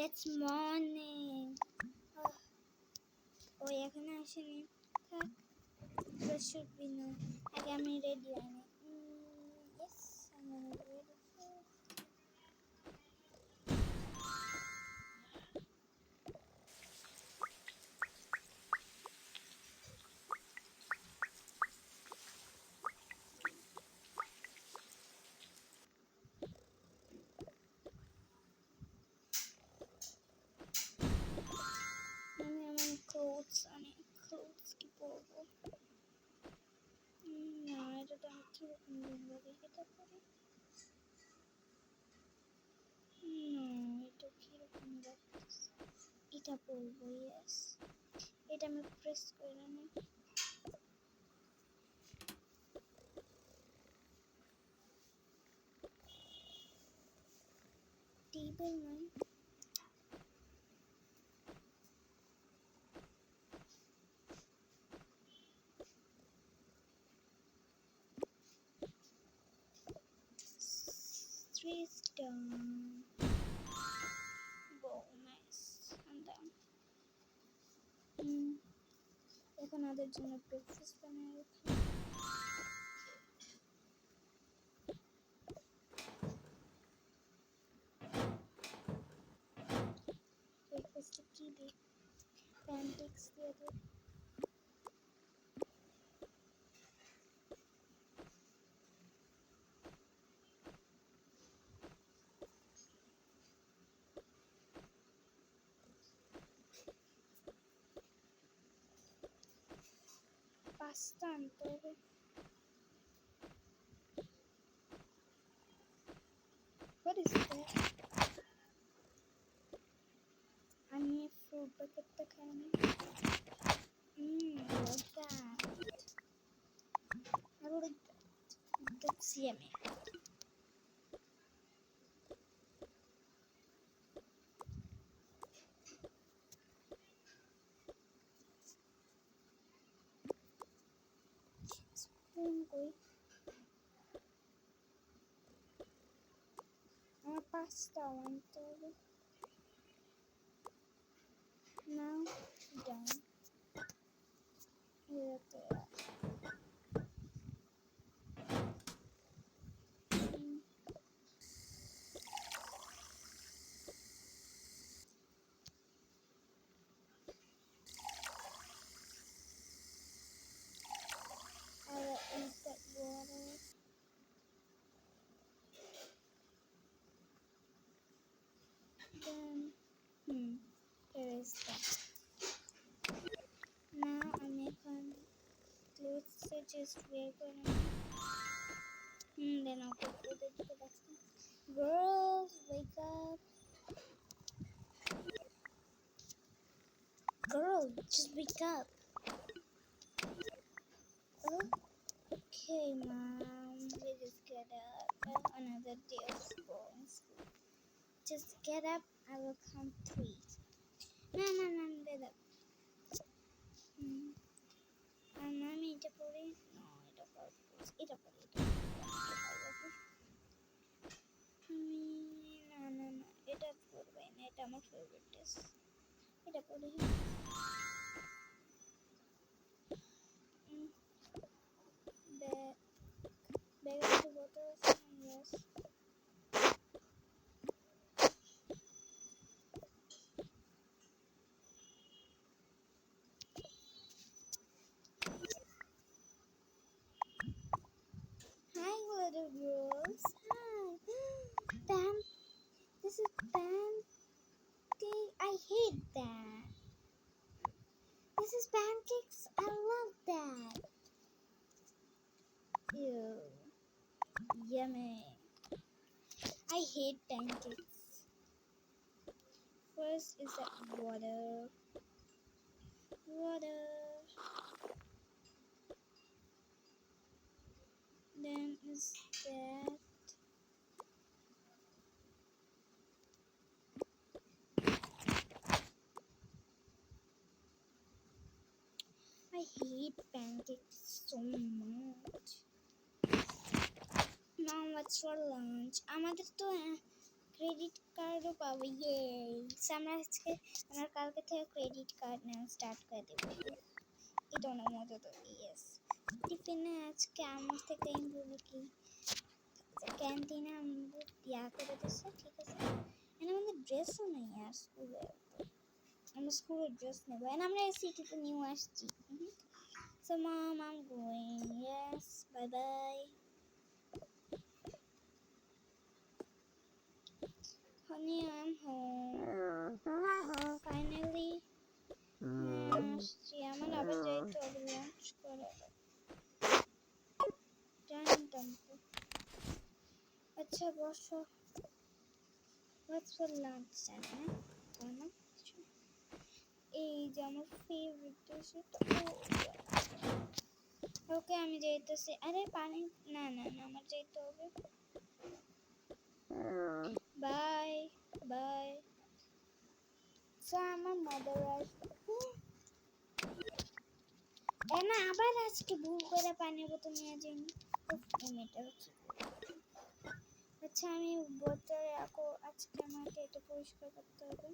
It's morning. ওই এখানে আসেনি, থাক, there should be no. আগে আমি রেডি হইনি। Yes, I'm ready. আমি আমার clothes কি পরবো? না, এটা তো আমি কিরকম দেখবো, এটা পরে। না, এটা কিরকম দেখতেছে, এটা পরবো। ইয়েস, এটা আমি প্রেস করে নিই। টেবিল নাই, three stone. Wow, nice. I'm done. এখন ওদের জন্য ব্রেকফাস্ট বানিয়ে রাখি। ব্রেকফাস্টে কি দিই? প্যানকেকস দিয়ে দিই। পাস্তা আনতে হবে। What is that? আমি ফ্রুট বাকেটটা খাইনি। Love that. I like that. That's yummy. Spoon koi. আমার পাস্তা আনতে হবে। Now done. এটাতে is that water? Then here is that. Now I'm making clothes just wear gonna. Then I'll put it to the basket. Girls, wake up! Girl, just wake up! Okay, Mom, we just get up. Another day of school. Just get up. I will count 3. No, get up. আমি এটা পড়ি। No, এটা পড়বো। এটা পড়ি। না, এটা পড়বো না। এটা আমার ফেভারিট ড্রেস। এটা পড়ি। Bag of the bottles. Yes. Hi, little girls. Hi. This is pancake. I hate that. This is pancakes. I love that. Ew. Yummy. I hate pancakes. First is that water. Then is that. I hate pancakes so much. Now what's for lunch? আমাদের তো credit কার্ডও পাবো, ইয়ে। আমরা আজকে আমরা কালকে থেকে ক্রেডিট কার্ড নেওয়া স্টার্ট করে দেবো। এটা অনেক মজা তো, ইয়েস। টিফিনে আজকে আমার থেকে বলি কি ক্যান্টিনে আম্মু ইয়া করে দিচ্ছে, ঠিক আছে। এখানে আমাদের ড্রেসও নেই আর স্কুলে, আমরা স্কুলের ড্রেস নেবো। আমরা এই সিটিতে নিউ আসছি। So mom, I'm going. Yes, bye bye. Honey, I'm home. Finally. আসছি, আমার আবার যাইতে হবে লাঞ্চ করে। জানতাম তো। আচ্ছা বসো। What's for lunch, জানো না? জানো কিছু? এই যে আমার ফেভারিট ডিশ এটা। ওকে আমি যাইতেছি। আরে পানি না না না, আমার যাইতে হবে। Bye bye. সো আমার মাদার আসবে। না আবার আজকে ভুল করে পানির বোতল নিয়ে যাইনি। আচ্ছা আমি বোতলে রাখো, আজকে আমাকে এটা পরিষ্কার করতে হবে।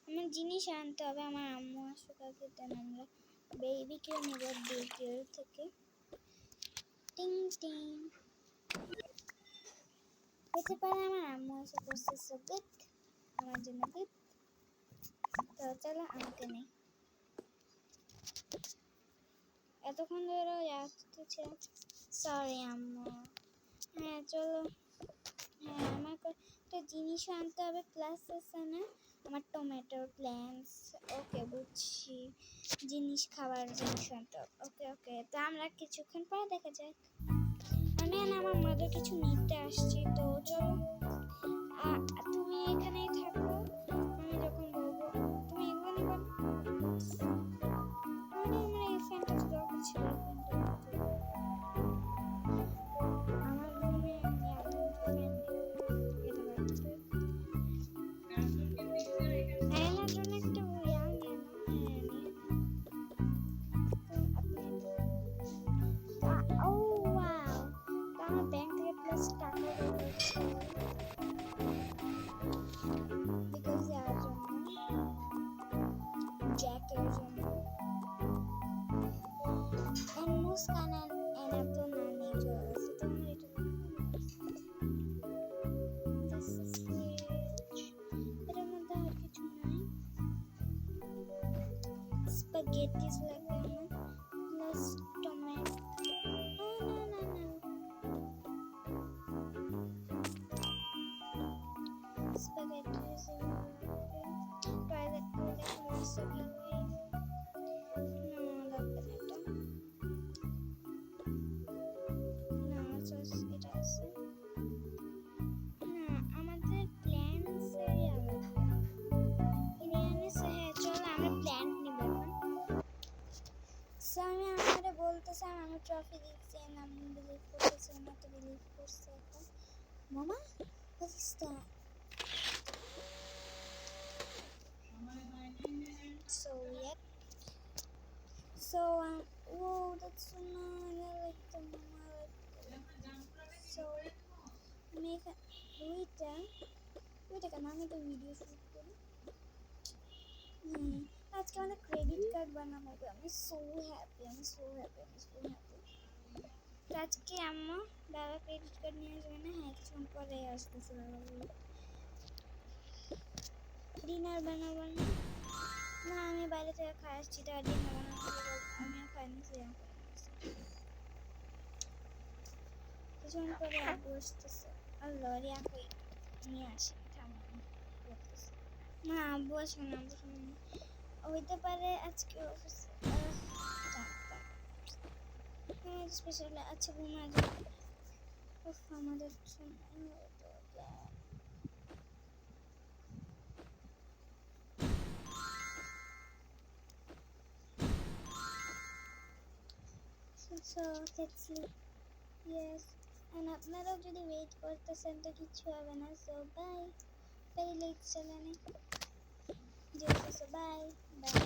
আমার জিনিস আনতে হবে, আমার আম্মু আসুক আগে, দেন আমরা বেবিকে নেব ডে কেয়ার থেকে। টিং টিং হতে পারে আমার আম্মু এসে করছে, সো গুড, আমার জন্য গুড। তো চলো আমাকে নেই, এতক্ষণ ধরে আসতেছে। সরি আম্মু। হ্যাঁ চলো। হ্যাঁ আমাকে একটা জিনিস আনতে হবে, প্লাস আছে না আমার টমেটোর প্ল্যান্টস। ওকে বুঝছি, জিনিস খাবার জিনিস আনতে হবে। ওকে ওকে, তো আমরা কিছুক্ষণ পরে দেখা যাক। আমি আমার মাদের কিছু নিতে আসছি, তো চলো তুমি এখানেই থাকো, আমি যখন বলবো তুমি এগুলো নিবা। মানে আমার এই ফ্যানটা তো দরকার ছিল, আমার রুমে আমি এত ফ্যান এটা বাড়ছে। আয়নার জন্য একটা ইয়া নিয়ে নাও। হ্যাঁ নিয়ে তো আপনি ও ওয়াও, তো আমার ব্যাংক থেকে প্লাস টাকা বের হচ্ছে বিকজ যাওয়ার জন্য, জ্যাকের জন্য। And মুস্কান and আব্দুল নানি চলে গেছে, তো আমার এটা এটার মধ্যে আর কিছু নাই। স্প্যাগেটিস লাগবে আমার, প্লাস টমেটো। না না না না, স্প্যাগেটিস টয়লেট রয়েছে ভালোই। লাগবে না এটা, না সস এটা আছে না, আমাদের প্ল্যান্টস এরিয়া লাগবে। ইনিয়ানেসে হ্যাঁ চলো আমরা প্ল্যান্ট নিব এখন। সো আমি আমারে বলতেছি আমি ট্রফি দিচ্ছি, আমি বিলিভ করতেছি না, তো বিলিভ করছে এখন। মামা what is that? So yep. So whoa, that's so nice. I like the mama, I like the so make a wait a আমি তো ভিডিও শুট করি। আজকে আমাদের ক্রেডিট কার্ড বানানো হবে, আমি সো হ্যাপি, আমি সো হ্যাপি, আমি সো হ্যাপি। তো আজকে আম্মা বাবা ক্রেডিট কার্ড নিয়ে আসবে না, হ্যাঁ কিছুক্ষণ পরে আসতেছে বাবা বলে। ডিনার বানাবো না, না আমি বাইরে থেকে খাই আসছি, তো আর ডিনার বানাবো আমিও খাইনি, সে কিছুক্ষণ পরে আব্বু আসতেছে। আল্লাহ রিয়া কই নিয়ে আসি, থামো করতেছে না, আব্বু আসবে না, আব্বু শুনুন হইতে পারে আজকে অফিসে স্পেশাল। আচ্ছা ঘুমা যাবে, আমাদের so let's sleep. Yes, and আপনারাও যদি ওয়েট করতেছেন তো কিছু হবে না, সো বাই। very late চলে না, বাই বাই।